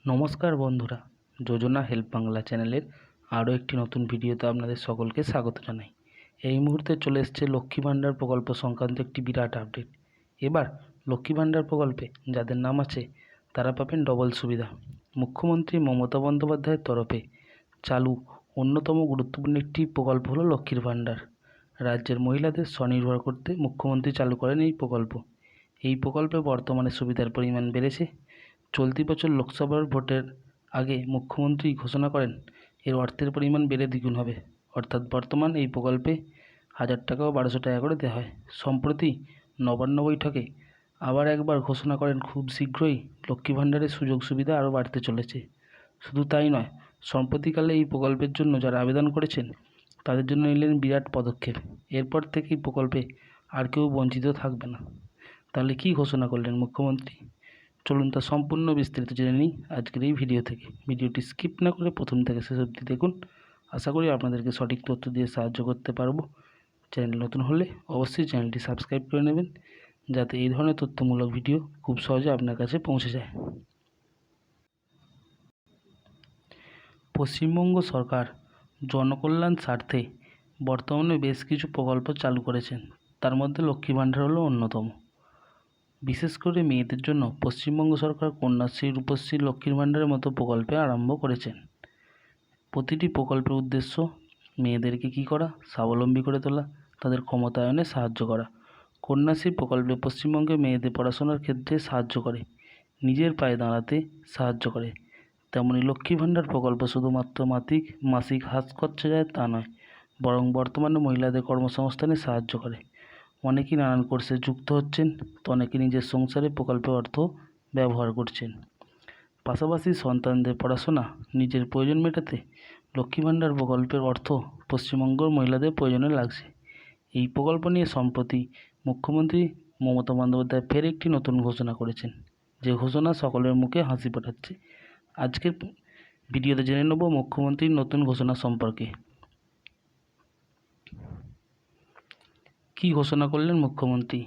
নমস্কার বন্ধুরা, যোজনা হেল্প বাংলা চ্যানেলের আরও একটি নতুন ভিডিওতে আপনাদের সকলকে স্বাগত জানাই। এই মুহূর্তে চলে এসেছে লক্ষ্মী ভাণ্ডার প্রকল্প সংক্রান্ত একটি বিরাট আপডেট। এবার লক্ষ্মী ভাণ্ডার প্রকল্পে যাদের নাম আছে তারা পাবেন ডবল সুবিধা। মুখ্যমন্ত্রী মমতা বন্দ্যোপাধ্যায়ের তরফে চালু অন্যতম গুরুত্বপূর্ণ একটি প্রকল্প হলো লক্ষ্মীর ভাণ্ডার। রাজ্যের মহিলাদের স্বনির্ভর করতে মুখ্যমন্ত্রী চালু করেন এই প্রকল্প। এই প্রকল্পে বর্তমানে সুবিধার পরিমাণ বেড়েছে। চলতি বছর লোকসভার ভোটের আগে মুখ্যমন্ত্রী ঘোষণা করেন এর অর্থের পরিমাণ বেড়ে দ্বিগুণ হবে, অর্থাৎ বর্তমান এই প্রকল্পে 1000 টাকা ও 1200 টাকা করে দেওয়া হয়। সম্প্রতি নবান্ন বৈঠকে আবার একবার ঘোষণা করেন খুব শীঘ্রই লক্ষ্মী ভাণ্ডারের সুযোগ সুবিধা আরও বাড়তে চলেছে। শুধু তাই নয়, সম্প্রতিকালে এই প্রকল্পের জন্য যারা আবেদন করেছেন তাদের জন্য নিলেন বিরাট পদক্ষেপ। এরপর থেকে এই প্রকল্পে আর কেউ বঞ্চিত থাকবে না। তাহলে কী ঘোষণা করলেন মুখ্যমন্ত্রী? চলুন তা সম্পূর্ণ বিস্তারিত জেনে নিই আজকের এই ভিডিও থেকে। ভিডিওটি স্কিপ না করে প্রথম থেকে শেষ অবধি দেখুন। আশা করি আপনাদেরকে সঠিক তথ্য দিয়ে সাহায্য করতে পারবো। চ্যানেল নতুন হলে অবশ্যই চ্যানেলটি সাবস্ক্রাইব করে নেবেন, যাতে এই ধরনের তথ্যমূলক ভিডিও খুব সহজে আপনার কাছে পৌঁছে যায়। পশ্চিমবঙ্গ সরকার জনকল্যাণ স্বার্থে বর্তমানে বেশ কিছু প্রকল্প চালু করেছেন, তার মধ্যে লক্ষ্মী ভাণ্ডার হলো অন্যতম। বিশেষ করে মেয়েদের জন্য পশ্চিমবঙ্গ সরকার কন্যাশ্রী, রূপশ্রী, লক্ষ্মীর ভাণ্ডারের মতো প্রকল্পে আরম্ভ করেছেন। প্রতিটি প্রকল্পের উদ্দেশ্য মেয়েদেরকে কী করা, স্বাবলম্বী করে তোলা, তাদের ক্ষমতায়নে সাহায্য করা। কন্যাশ্রী প্রকল্পে পশ্চিমবঙ্গে মেয়েদের পড়াশোনার ক্ষেত্রে সাহায্য করে, নিজের পায়ে দাঁড়াতে সাহায্য করে। তেমনি লক্ষ্মী ভাণ্ডার প্রকল্প শুধুমাত্র মাসিক হাত খরচা যায় তা নয়, বরং বর্তমানে মহিলাদের কর্মসংস্থানে সাহায্য করে। অনেকেই নানান কোর্সে যুক্ত হচ্ছেন, তো অনেকে নিজের সংসারে প্রকল্পের অর্থ ব্যবহার করছেন। পাশাপাশি সন্তানদের পড়াশোনা, নিজের প্রয়োজন মেটাতে লক্ষ্মী ভাণ্ডার প্রকল্পের অর্থ পশ্চিমবঙ্গের মহিলাদের প্রয়োজনে লাগছে। এই প্রকল্প নিয়ে সম্প্রতি মুখ্যমন্ত্রী মমতা বন্দ্যোপাধ্যায় ফের একটি নতুন ঘোষণা করেছেন, যে ঘোষণা সকলের মুখে হাসি ফোটাচ্ছে। আজকের ভিডিওতে জেনে নেব মুখ্যমন্ত্রীর নতুন ঘোষণা সম্পর্কে। কী ঘোষণা করলেন মুখ্যমন্ত্রী?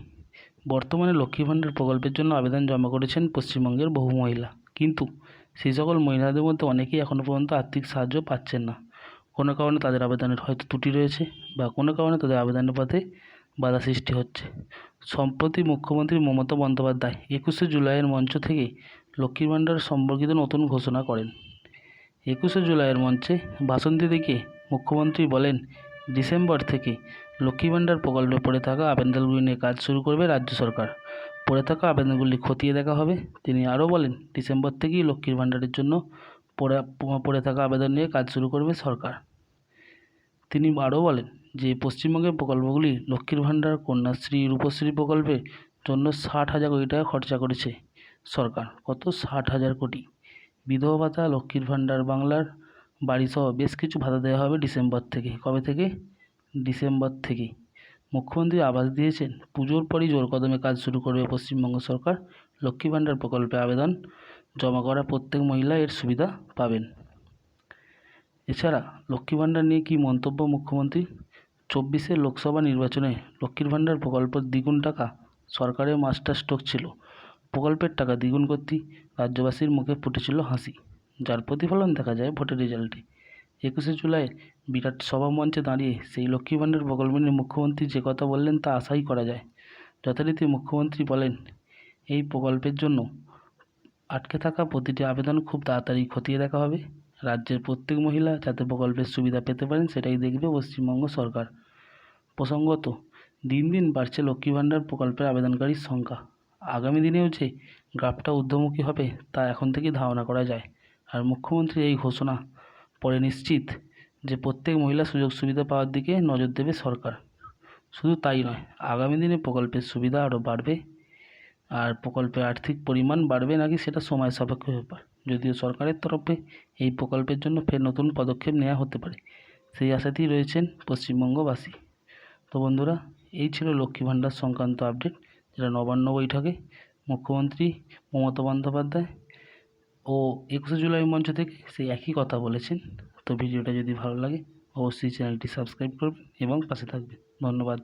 বর্তমানে লক্ষ্মী ভাণ্ডার প্রকল্পের জন্য আবেদন জমা করেছেন পশ্চিমবঙ্গের বহু মহিলা, কিন্তু সেই সকল মহিলাদের মধ্যে অনেকেই এখনও পর্যন্ত আর্থিক সাহায্য পাচ্ছেন না। কোনো কারণে তাদের আবেদনের হয়তো ত্রুটি রয়েছে, বা কোনো কারণে তাদের আবেদনের পথে বাধা সৃষ্টি হচ্ছে। সম্প্রতি মুখ্যমন্ত্রী মমতা বন্দ্যোপাধ্যায় 21শে জুলাইয়ের মঞ্চ থেকে লক্ষ্মী ভাণ্ডার সম্পর্কিত নতুন ঘোষণা করেন। 21শে জুলাইয়ের মঞ্চে ভাষণ দিতে গিয়ে মুখ্যমন্ত্রী বলেন, ডিসেম্বর থেকে লক্ষ্মী ভাণ্ডার প্রকল্পে পড়ে থাকা আবেদনগুলি নিয়ে কাজ শুরু করবে রাজ্য সরকার। পড়ে থাকা আবেদনগুলি খতিয়ে দেখা হবে। তিনি আরও বলেন, ডিসেম্বর থেকেই লক্ষ্মীর ভাণ্ডারের জন্য পড়ে থাকা আবেদন নিয়ে কাজ শুরু করবে সরকার। তিনি আরও বলেন যে পশ্চিমবঙ্গের প্রকল্পগুলি লক্ষ্মীর ভাণ্ডার, কন্যাশ্রী, রূপশ্রী প্রকল্পের জন্য 60,000 কোটি টাকা খরচা করেছে সরকার। কত? 60,000 কোটি। বিধবা ভাতা, লক্ষ্মীর ভাণ্ডার, বাংলার বাড়ি সহ বেশ কিছু ভাতা দেওয়া হবে ডিসেম্বর থেকে। কবে থেকে? ডিসেম্বর থেকেই। মুখ্যমন্ত্রী আভাস দিয়েছেন, পুজোর পরই জোর কদমে কাজ শুরু করবে পশ্চিমবঙ্গ সরকার। লক্ষ্মী ভাণ্ডার প্রকল্পে আবেদন জমা করা প্রত্যেক মহিলা এর সুবিধা পাবেন। এছাড়া লক্ষ্মী ভাণ্ডার নিয়ে কী মন্তব্য মুখ্যমন্ত্রী? 24শে লোকসভা নির্বাচনে লক্ষ্মীর ভাণ্ডার প্রকল্পের দ্বিগুণ টাকা সরকারের মাস্টার স্ট্রোক ছিল। প্রকল্পের টাকা দ্বিগুণ করতেই রাজ্যবাসীর মুখে ফুটেছিল হাসি, যার প্রতিফলন দেখা যায় ভোটের রেজাল্টে। 21শে জুলাই বিরাট সভা মঞ্চে দাঁড়িয়ে সেই লক্ষ্মী ভাণ্ডার প্রকল্প নিয়ে মুখ্যমন্ত্রী যে কথা বললেন তা আশাই করা যায়। যথারীতি মুখ্যমন্ত্রী বলেন, এই প্রকল্পের জন্য আটকে থাকা প্রতিটি আবেদন খুব তাড়াতাড়ি খতিয়ে দেখা হবে। রাজ্যের প্রত্যেক মহিলা যাতে প্রকল্পের সুবিধা পেতে পারেন সেটাই দেখবে পশ্চিমবঙ্গ সরকার। প্রসঙ্গত, দিন দিন বাড়ছে লক্ষ্মী ভাণ্ডার প্রকল্পের আবেদনকারীর সংখ্যা। আগামী দিনেও যে গ্রাফটা ঊর্ধ্বমুখী হবে তা এখন থেকেই ধারণা করা যায়। আর মুখ্যমন্ত্রী এই ঘোষণা পরে নিশ্চিত যে প্রত্যেক মহিলা সুযোগ সুবিধা পাওয়ার দিকে নজর দেবে সরকার। শুধু তাই নয়, আগামী দিনে প্রকল্পের সুবিধা আরও বাড়বে, আর প্রকল্পের আর্থিক পরিমাণ বাড়বে নাকি সেটা সময় সাপেক্ষ ব্যাপার। যদিও সরকারের তরফে এই প্রকল্পের জন্য ফের নতুন পদক্ষেপ নেওয়া হতে পারে, সেই আশাতেই রয়েছেন পশ্চিমবঙ্গবাসী। তো বন্ধুরা, এই ছিল লক্ষ্মী ভাণ্ডার সংক্রান্ত আপডেট, যেটা নবান্ন বৈঠকে মুখ্যমন্ত্রী মমতা বন্দ্যোপাধ্যায় ও 21শে জুলাই মঞ্চ থেকে সেই একই কথা বলেছেন। তো ভিডিওটা যদি ভালো লাগে অবশ্যই চ্যানেলটি সাবস্ক্রাইব করবেন এবং পাশে থাকবেন। ধন্যবাদ।